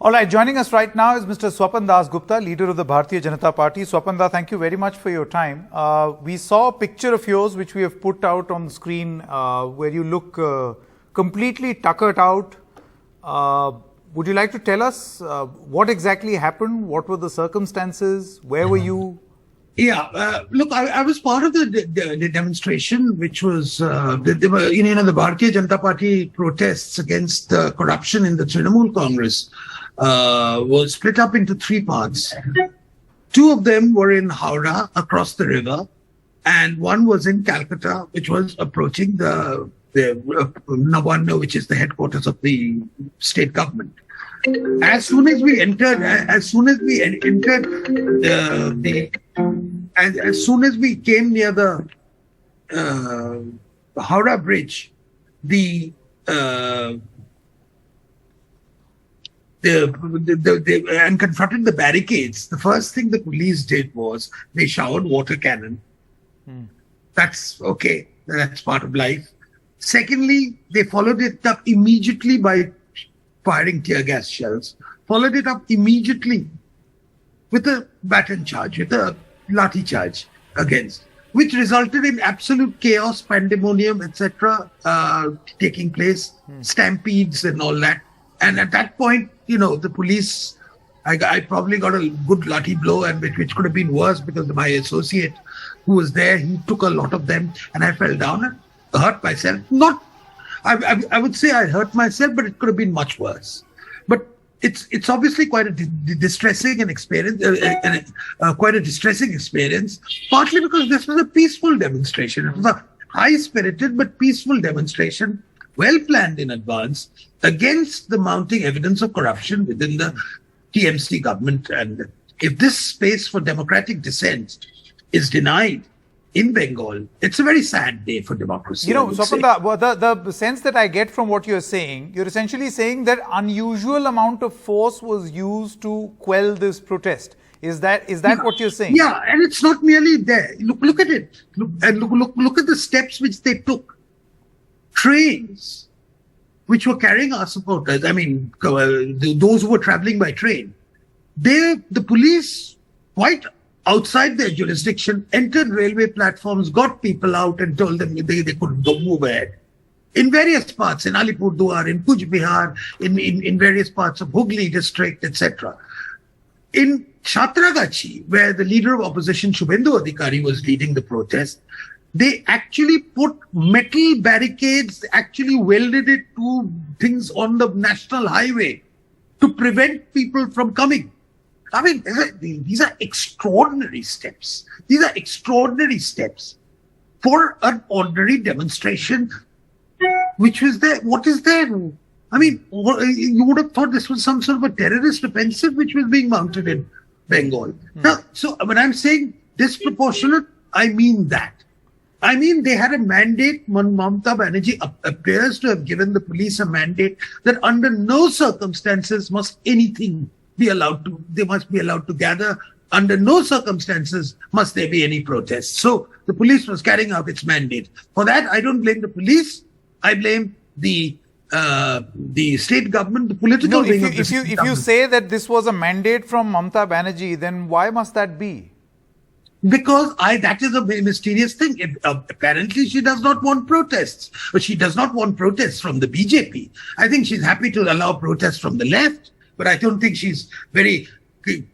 All right, joining us right now is Mr. Swapan Das Gupta, leader of the Bharatiya Janata Party. Swapan Da, thank you very much for your time. We saw a picture of yours which we have put out on the screen where you look completely tuckered out. Would you like to tell us what exactly happened? What were the circumstances? Where were you? Yeah, look, I was part of the demonstration, which was the Bharatiya Janata Party protests against the corruption in the Trinamool Congress was split up into three parts. Two of them were in Howrah, across the river, and one was in Calcutta, which was approaching the Nawanna, which is the headquarters of the state government. As soon as we entered, as soon as we came near the Howrah Bridge, and confronted the barricades, the first thing the police did was they showered water cannon. That's okay. That's part of life. Secondly, they followed it up immediately by firing tear gas shells, followed it up immediately with a baton charge, with a lathi charge against, which resulted in absolute chaos, pandemonium, etc. Taking place, stampedes and all that. And at that point, the police, I probably got a good lathi blow, and which could have been worse because my associate who was there, he took a lot of them, and I fell down and hurt myself. I would say I hurt myself, but it could have been much worse. But it's obviously quite a distressing experience, quite a distressing experience, partly because this was a peaceful demonstration. It was a high-spirited but peaceful demonstration, well planned in advance, against the mounting evidence of corruption within the TMC government. And if this space for democratic dissent is denied in Bengal, it's a very sad day for democracy. Swapan Da, the sense that I get from what you're saying, you're essentially saying that unusual amount of force was used to quell this protest. Is that what you're saying? Yeah, and it's not merely there. Look at it. Look at the steps which they took. Trains which were carrying our supporters, those who were traveling by train, the police, quite outside their jurisdiction, entered railway platforms, got people out and told them they couldn't go move ahead. In various parts, in Alipurduar, in Kuch Bihar, in various parts of Hooghly district, etc. In Chatragachi, where the leader of opposition, Shubhendu Adhikari, was leading the protest, they actually put metal barricades, actually welded it to things on the national highway to prevent people from coming. These are extraordinary steps. These are extraordinary steps for an ordinary demonstration, which was there. What is there? You would have thought this was some sort of a terrorist offensive which was being mounted in Bengal. Now, so when I'm saying disproportionate, I mean that. They had a mandate. Mamata Banerjee appears to have given the police a mandate that under no circumstances must anything be allowed to, they must be allowed to gather. Under no circumstances must there be any protest. So the police was carrying out its mandate. For that, I don't blame the police. I blame the state government, the political wing of the state government. If you say that this was a mandate from Mamata Banerjee, then why must that be? Because that is a very mysterious thing. Apparently, she does not want protests. But she does not want protests from the BJP. I think she's happy to allow protests from the left, but I don't think she's very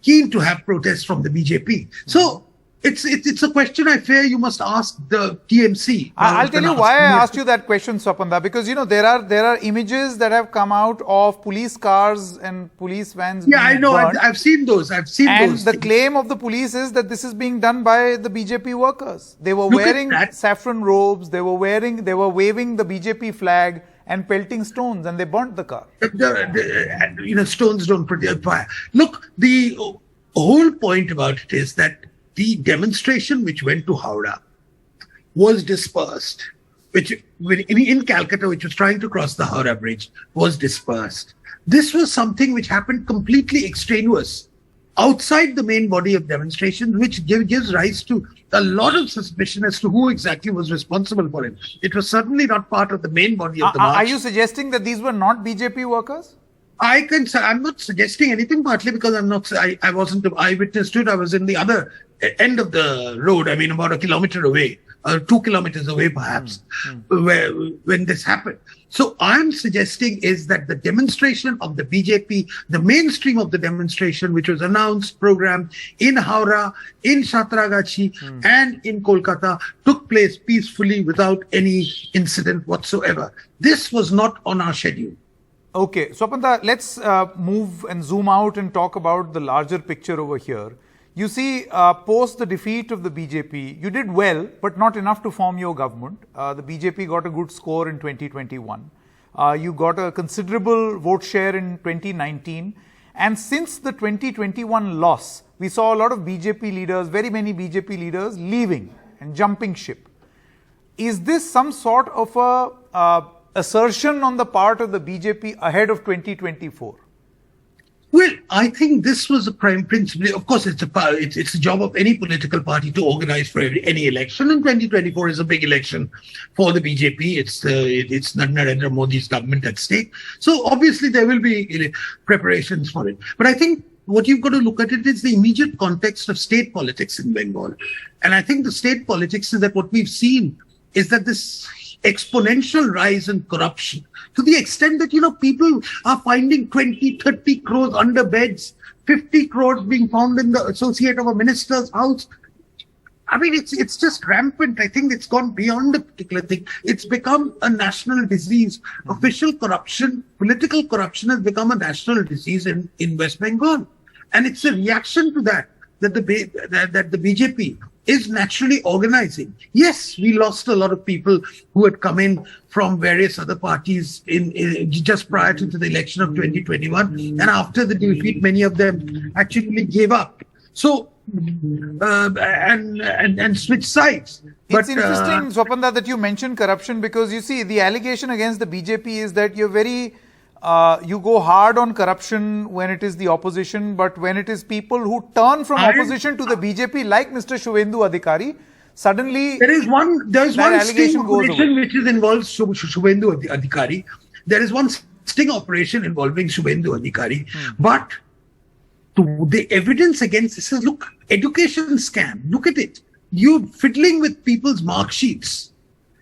keen to have protests from the BJP. So it's a question I fear you must ask the TMC. I'll tell you why I asked you that question, Swapan Da, because there are images that have come out of police cars and police vans. Yeah, I know. I've seen those. And the claim of the police is that this is being done by the BJP workers. They were wearing saffron robes. They were waving the BJP flag and pelting stones, and they burnt the car. Stones don't produce fire. Look, the whole point about it is that the demonstration which went to Howrah was dispersed, which in Calcutta, which was trying to cross the Howrah Bridge, was dispersed. This was something which happened completely extraneous, outside the main body of demonstrations, which gives rise to a lot of suspicion as to who exactly was responsible for it. It was certainly not part of the main body of the march. Are you suggesting that these were not BJP workers? I'm not suggesting anything, partly because I wasn't an eyewitness to it. I was in the other end of the road. I mean, about a kilometer away, 2 kilometers away, perhaps, when this happened. So I'm suggesting is that the demonstration of the BJP, the mainstream of the demonstration, which was announced, programmed in Howrah, in Satragachi, and in Kolkata, took place peacefully without any incident whatsoever. This was not on our schedule. Okay, Swapanda, let's move and zoom out and talk about the larger picture over here. You see, post the defeat of the BJP, you did well, but not enough to form your government. The BJP got a good score in 2021. You got a considerable vote share in 2019. And since the 2021 loss, we saw a lot of BJP leaders, very many BJP leaders leaving and jumping ship. Is this some sort of a assertion on the part of the BJP ahead of 2024? Well, I think this was a prime principle. Of course, it's a job of any political party to organize for any election, and 2024 is a big election for the BJP. It's Narendra Modi's government at stake. So obviously there will be preparations for it. But I think what you've got to look at it is the immediate context of state politics in Bengal. And I think the state politics is that what we've seen is that this exponential rise in corruption, to the extent that, people are finding 20, 30 crores under beds, 50 crores being found in the associate of a minister's house. I mean, it's just rampant. I think it's gone beyond a particular thing. It's become a national disease. Official corruption, political corruption has become a national disease in West Bengal. And it's a reaction to that the BJP is naturally organizing. Yes, we lost a lot of people who had come in from various other parties in just prior to the election of 2021. And after the defeat, many of them actually gave up. So, and switched sides. It's interesting, Swapanda, that you mentioned corruption, because you see, the allegation against the BJP is that you're you go hard on corruption when it is the opposition, but when it is people who turn from opposition to the BJP, like Mr. Shubhendu Adhikari, suddenly there's one sting operation which involves Shubhendu Adhikari. There is one sting operation involving Shubhendu Adhikari, but the evidence against this is, look, education scam. Look at it. You're fiddling with people's mark sheets.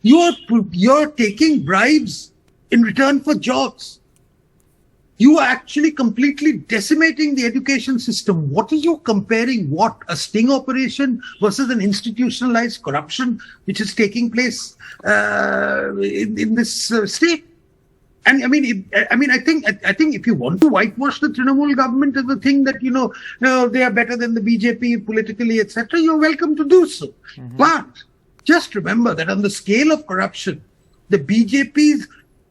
You're taking bribes in return for jobs. You are actually completely decimating the education system. What are you comparing? What? A sting operation versus an institutionalized corruption which is taking place in this state? And I think if you want to whitewash the Trinamool government as a thing that, they are better than the BJP politically, etc., you're welcome to do so. But just remember that on the scale of corruption, the BJP's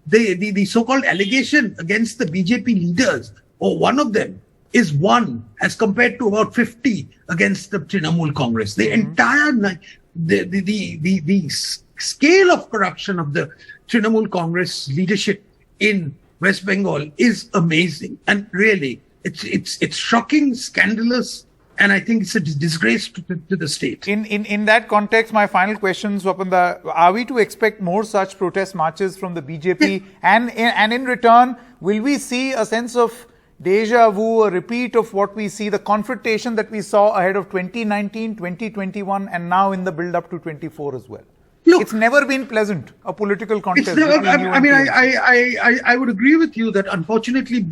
the so-called allegation against the BJP leaders, or one of them, is 1 as compared to about 50 against the Trinamool Congress. The entire the scale of corruption of the Trinamool Congress leadership in West Bengal is amazing, and really it's shocking, scandalous. And I think it's a disgrace to the state. In that context, my final question, Swapanda, are we to expect more such protest marches from the BJP? And in return, will we see a sense of deja vu, a repeat of what we see, the confrontation that we saw ahead of 2019, 2021, and now in the build-up to 24 as well? Look, it's never been pleasant, a political contest. I would agree with you that unfortunately,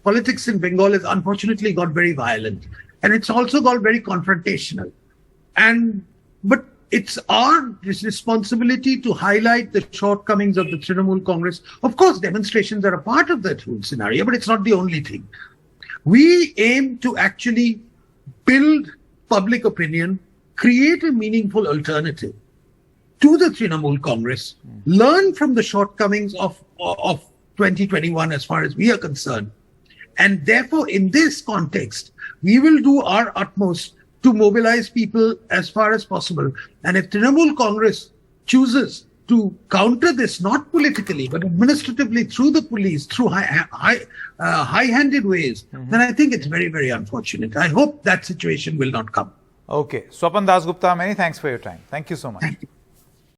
politics in Bengal has unfortunately got very violent. And it's also got very confrontational. But it's our responsibility to highlight the shortcomings of the Trinamool Congress. Of course, demonstrations are a part of that whole scenario, but it's not the only thing. We aim to actually build public opinion, create a meaningful alternative to the Trinamool Congress, learn from the shortcomings of 2021 as far as we are concerned. And therefore, in this context, we will do our utmost to mobilize people as far as possible. And if Trinamool Congress chooses to counter this, not politically, but administratively through the police, through high-handed ways, then I think it's very, very unfortunate. I hope that situation will not come. Okay. Swapan Dasgupta, many thanks for your time. Thank you so much. Thank you.